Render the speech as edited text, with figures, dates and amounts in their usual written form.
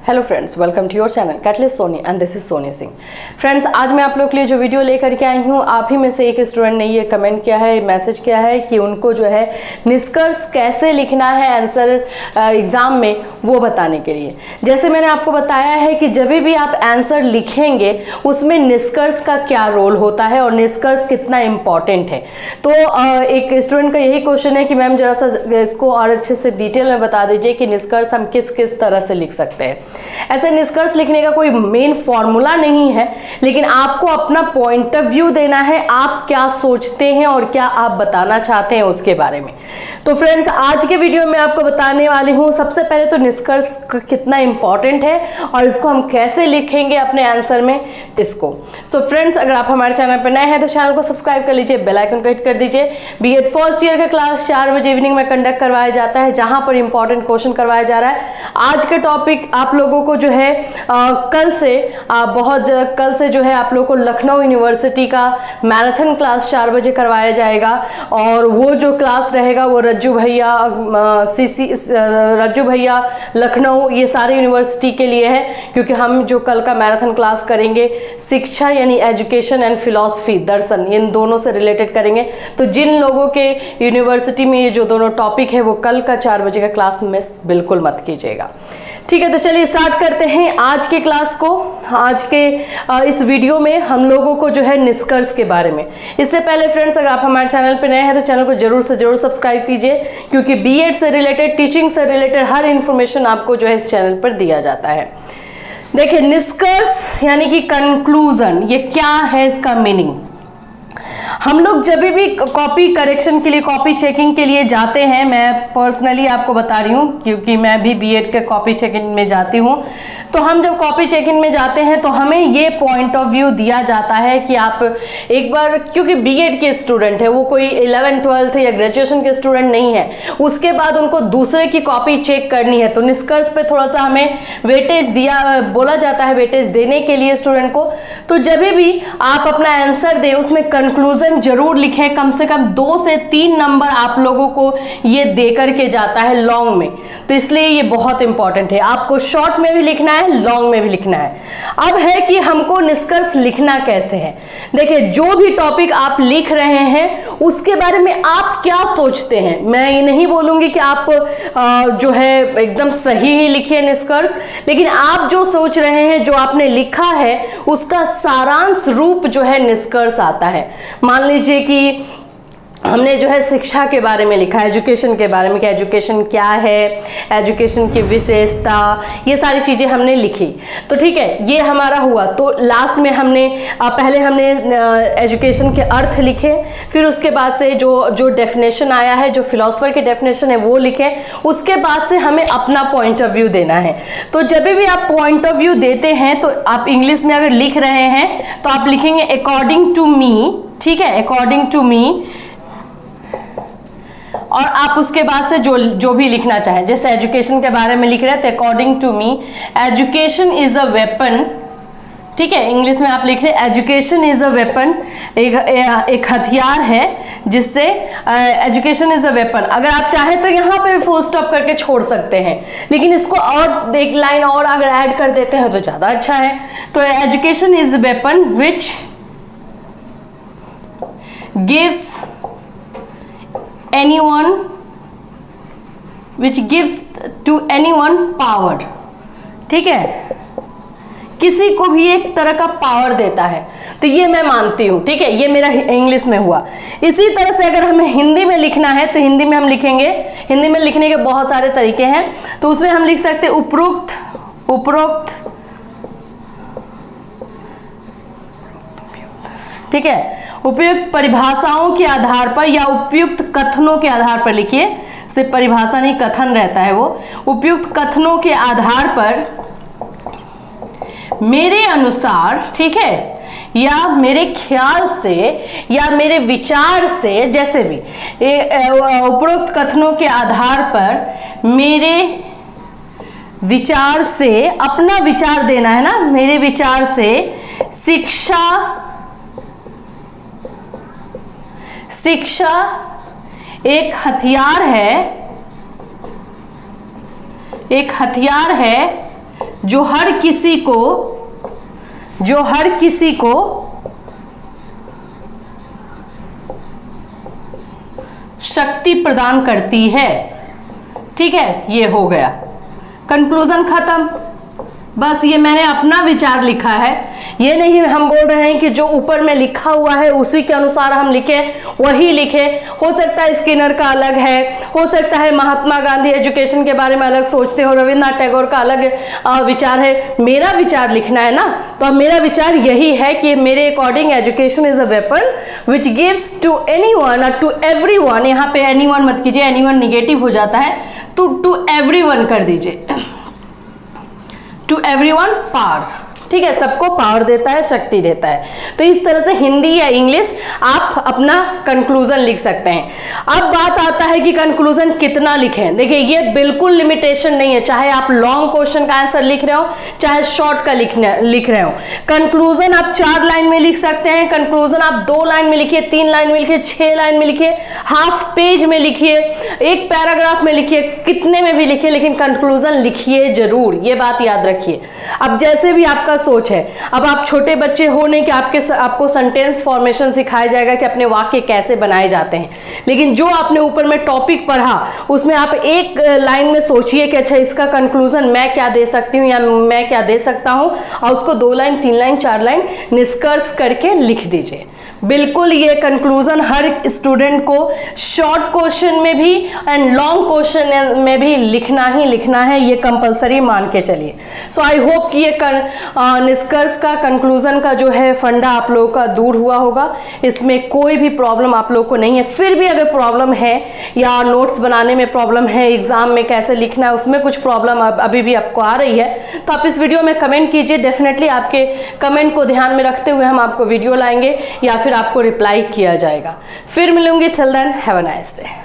Hello friends, welcome to your channel catalyst Soni and this is Soni Singh. Friends, आज मैं आप लोग के लिए जो वीडियो लेकर के आई हूँ, आप ही में से एक स्टूडेंट ने ये कमेंट किया है, मैसेज किया है कि उनको जो है निष्कर्ष कैसे लिखना है आंसर एग्जाम में, वो बताने के लिए। जैसे मैंने आपको बताया है कि जब भी आप आंसर लिखेंगे उसमें निष्कर्ष का क्या रोल होता है और निष्कर्ष कितना इम्पॉर्टेंट है। तो एक स्टूडेंट का यही क्वेश्चन है कि मैम जरा सा इसको और अच्छे से डिटेल में बता दीजिए कि निष्कर्ष हम किस किस तरह से लिख सकते हैं। ऐसे निष्कर्ष लिखने का कोई मेन फॉर्मूला नहीं है, लेकिन आपको अपना पॉइंट ऑफ व्यू देना है, आप क्या सोचते हैं और क्या आप बताना चाहते हैं उसके बारे में। तो फ्रेंड्स, आज के वीडियो में आपको बताने वाली हूँ सबसे पहले तो निष्कर्ष कितना इंपॉर्टेंट है और इसको हम कैसे लिखेंगे अपने आंसर में इसको। सो फ्रेंड्स, अगर आप हमारे चैनल पर नए हैं तो चैनल को सब्सक्राइब कर लीजिए, बेल आइकन को हिट कर दीजिए। बीएड फर्स्ट ईयर का क्लास 4 बजे इवनिंग में कंडक्ट करवाया जाता है, जहां पर इंपॉर्टेंट क्वेश्चन करवाया जा रहा है। आज के टॉपिक आप लोगों को जो है कल से जो है आप लोगों को लखनऊ यूनिवर्सिटी का मैराथन क्लास 4 बजे करवाया जाएगा और वो जो क्लास रहेगा वो रज्जू भैया लखनऊ, ये सारे यूनिवर्सिटी के लिए है, क्योंकि हम जो कल का मैराथन क्लास करेंगे शिक्षा यानी एजुकेशन एंड फिलॉसफी, दर्शन, इन दोनों से रिलेटेड करेंगे। तो जिन लोगों के यूनिवर्सिटी में ये जो दोनों टॉपिक है वो कल का 4 बजे का क्लास मिस बिल्कुल मत कीजिएगा। ठीक है, तो चलिए स्टार्ट करते हैं आज के क्लास को। आज के इस वीडियो में हम लोगों को जो है निष्कर्ष के बारे में। इससे पहले फ्रेंड्स, अगर आप हमारे चैनल पर नए हैं तो चैनल को जरूर से जरूर सब्सक्राइब कीजिए, क्योंकि बीएड से रिलेटेड, टीचिंग से रिलेटेड हर इंफॉर्मेशन आपको जो है इस चैनल पर दिया जाता है। देखिए, निष्कर्ष यानी कि कंक्लूजन, ये क्या है, इसका मीनिंग। हम लोग जब भी कॉपी करेक्शन के लिए, कॉपी चेकिंग के लिए जाते हैं, मैं पर्सनली आपको बता रही हूँ क्योंकि मैं भी बीएड के कॉपी चेकिंग में जाती हूँ, तो हम जब कॉपी चेकिंग में जाते हैं तो हमें ये पॉइंट ऑफ व्यू दिया जाता है कि आप एक बार, क्योंकि बीएड के स्टूडेंट है, वो कोई 11th 12th या ग्रेजुएशन के स्टूडेंट नहीं है, उसके बाद उनको दूसरे की कॉपी चेक करनी है, तो निष्कर्ष पे थोड़ा सा हमें वेटेज बोला जाता है, वेटेज देने के लिए स्टूडेंट को। तो जब भी आप अपना आंसर दें उसमें कंक्लूजन जरूर लिखें, कम से कम 2 से 3 नंबर आप लोगों को ये दे करके जाता है लॉन्ग में, तो इसलिए ये बहुत इंपॉर्टेंट है। आपको शॉर्ट में भी लिखना है, लॉन्ग में भी लिखना है। अब है कि हमको निष्कर्ष लिखना कैसे है। देखिए, जो भी टॉपिक आप लिख रहे हैं उसके बारे में आप क्या सोचते हैं। मैं ये नहीं बोलूंगी कि आप जो है एकदम सही ही लिखिए निष्कर्ष, लेकिन आप जो सोच रहे हैं, जो आपने लिखा है, उसका सारांश रूप जो है निष्कर्ष आता है। मान लीजिए कि हमने जो है शिक्षा के बारे में लिखा, एजुकेशन के बारे में कि एजुकेशन क्या है, एजुकेशन की विशेषता, ये सारी चीज़ें हमने लिखी, तो ठीक है, ये हमारा हुआ। तो लास्ट में पहले हमने एजुकेशन के अर्थ लिखे, फिर उसके बाद से जो डेफिनेशन आया है, जो फिलोसफर की डेफिनेशन है वो लिखे, उसके बाद से हमें अपना पॉइंट ऑफ व्यू देना है। तो जब भी आप पॉइंट ऑफ व्यू देते हैं तो आप इंग्लिश में अगर लिख रहे हैं तो आप लिखेंगे अकॉर्डिंग टू मी, ठीक है, अकॉर्डिंग टू मी, और आप उसके बाद से जो भी लिखना चाहें, जैसे एजुकेशन के बारे में लिख रहे हैं तो according to me education is a weapon, ठीक है, इंग्लिश में आप लिख रहे हैं एजुकेशन इज अ वेपन, एक हथियार है जिससे एजुकेशन इज अ वेपन। अगर आप चाहें तो यहाँ पे फुल स्टॉप करके छोड़ सकते हैं, लेकिन इसको और एक लाइन और अगर ऐड कर देते हैं तो ज़्यादा अच्छा है। तो education is a weapon which gives to anyone power, ठीक है, किसी को भी एक तरह का पावर देता है, तो ये मैं मानती हूँ, ठीक है, ये मेरा इंग्लिश में हुआ। इसी तरह से अगर हमें हिंदी में लिखना है तो हिंदी में हम लिखेंगे, हिंदी में लिखने के बहुत सारे तरीके हैं, तो उसमें हम लिख सकते हैं उपरोक्त, ठीक है, उपयुक्त परिभाषाओं के आधार पर या उपयुक्त कथनों के आधार पर लिखिए, सिर्फ परिभाषा नहीं, कथन रहता है वो। उपयुक्त कथनों के आधार पर मेरे अनुसार, ठीक है, या मेरे ख्याल से या मेरे विचार से, जैसे भी उपरोक्त कथनों के आधार पर मेरे विचार से, अपना विचार देना है ना, मेरे विचार से शिक्षा एक हथियार है जो हर किसी को शक्ति प्रदान करती है। ठीक है, ये हो गया, कंक्लूजन खत्म। बस ये मैंने अपना विचार लिखा है, ये नहीं हम बोल रहे हैं कि जो ऊपर में लिखा हुआ है उसी के अनुसार हम लिखें, वही लिखें। हो सकता है स्किनर का अलग है, हो सकता है महात्मा गांधी एजुकेशन के बारे में अलग सोचते हो, रविन्द्रनाथ टैगोर का अलग विचार है। मेरा विचार लिखना है ना, तो अब मेरा विचार यही है कि मेरे according education is a weapon which gives to anyone और टू एवरीवन। यहाँ पे एनीवन मत कीजिए, एनीवन निगेटिव हो जाता है, तो टू एवरीवन कर दीजिए, टू एवरीवन पावर। ठीक है, सबको पावर देता है, शक्ति देता है। तो इस तरह से हिंदी या इंग्लिश आप अपना कंक्लूजन लिख सकते हैं। अब बात आता है कि कंक्लूजन कितना लिखें। देखिए, ये बिल्कुल लिमिटेशन नहीं है, चाहे आप लॉन्ग क्वेश्चन का आंसर लिख रहे हो, चाहे शॉर्ट का लिख रहे हो। कंक्लूजन आप 4 लाइन में लिख सकते हैं, कंक्लूजन आप 2 लाइन में लिखिए, 3 लाइन में लिखिए, 6 लाइन में लिखिए, हाफ पेज में लिखिए, 1 पैराग्राफ में लिखिए, कितने में भी लिखिए, लेकिन कंक्लूजन लिखिए जरूर, ये बात याद रखिए। अब जैसे भी आपका सोच है, अब आप छोटे बच्चे हो नहीं कि आपको सेंटेंस फॉर्मेशन सिखाया जाएगा कि अपने वाक्य कैसे बनाए जाते हैं, लेकिन जो आपने ऊपर में टॉपिक पढ़ा उसमें आप 1 लाइन में सोचिए कि अच्छा इसका कंक्लूजन मैं क्या दे सकती हूँ या मैं क्या दे सकता हूँ, और उसको 2 लाइन 3 लाइन 4 लाइन निष्कर्ष करके लिख दीजिए। बिल्कुल ये कंक्लूजन हर स्टूडेंट को शॉर्ट क्वेश्चन में भी एंड लॉन्ग क्वेश्चन में भी लिखना ही लिखना है, ये कंपलसरी मान के चलिए। सो आई होप कि ये निष्कर्ष का कंक्लूजन का जो है फंडा आप लोगों का दूर हुआ होगा, इसमें कोई भी प्रॉब्लम आप लोगों को नहीं है। फिर भी अगर प्रॉब्लम है या नोट्स बनाने में प्रॉब्लम है, एग्जाम में कैसे लिखना है उसमें कुछ प्रॉब्लम अभी भी आपको आ रही है, तो आप इस वीडियो में कमेंट कीजिए। डेफिनेटली आपके कमेंट को ध्यान में रखते हुए हम आपको वीडियो लाएंगे या फिर आपको रिप्लाई किया जाएगा। फिर मिलूंगी, till then have a nice day.